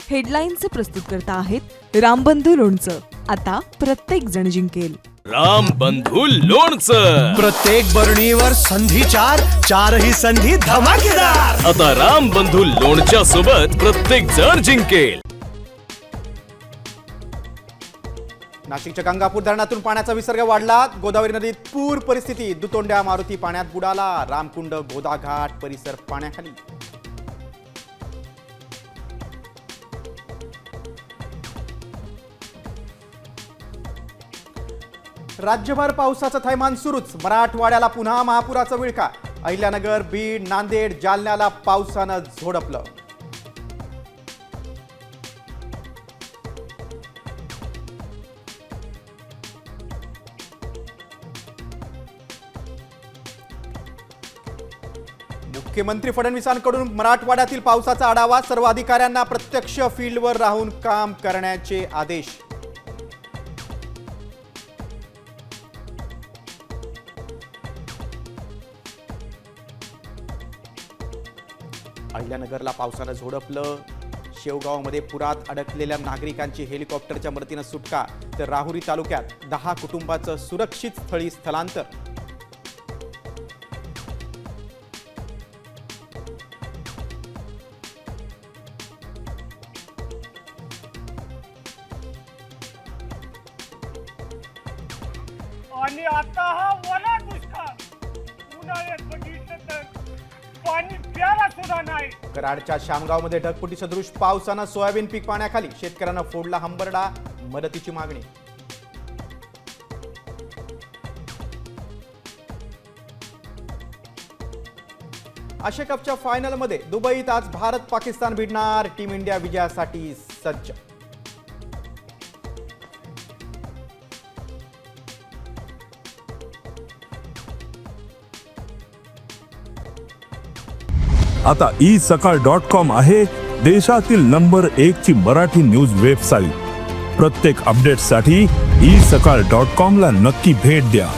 हेडलाईनचे प्रस्तुतकर्ता आहेत रामबंधू लोणचं. आता प्रत्येक जण जिंकेल. रामबंधू लोणचं. प्रत्येक बरणीवर संधी चारही संधी धमाकेदार. आता रामबंधू लोणच्या सोबत प्रत्येक जण जिंकेल. नाशिकच्या गंगापूर धरणातून पाण्याचा विसर्ग वाढला. गोदावरी नदीत पूर परिस्थिती. दुतोंड्या मारुती पाण्यात बुडाला. रामकुंड गोदाघाट परिसर पाण्याखाली. राज्यभर पावसाचं थैमान सुरूच. मराठवाड्याला पुन्हा महापुराचा विळखा. अहिल्यानगर, बीड, नांदेड, जालन्याला पावसानं झोडपलं. मुख्यमंत्री फडणवीसांकडून मराठवाड्यातील पावसाचा आढावा. सर्व अधिकाऱ्यांना प्रत्यक्ष फील्डवर राहून काम करण्याचे आदेश. अहिल्यानगरला पावसानं झोडपलं. शेवगावमध्ये पुरात अडकलेल्या नागरिकांची हेलिकॉप्टरच्या मदतीनं सुटका. तर राहुरी तालुक्यात 10 कुटुंबाचं सुरक्षित स्थळी स्थलांतर. आणि आता हा ओला दुष्काळ. उन्हाळ्यात बघितलं तर पाणी प्यायला सुद्धा नाही. कराडच्या शामगावमध्ये ढगफुटी सदृश पावसानं सोयाबीन पीक पाण्याखाली. शेतकऱ्यांना फोडला हंबरडा. मदतीची मागणी. आशिया कपच्या फायनलमध्ये दुबईत आज भारत पाकिस्तान भिडणार. टीम इंडिया विजयासाठी सज्ज. आता isakal.com आहे देशातील नंबर 1 ची मराठी न्यूज वेबसाईट. प्रत्येक अपडेटसाठी isakal.com ला नक्की भेट द्या.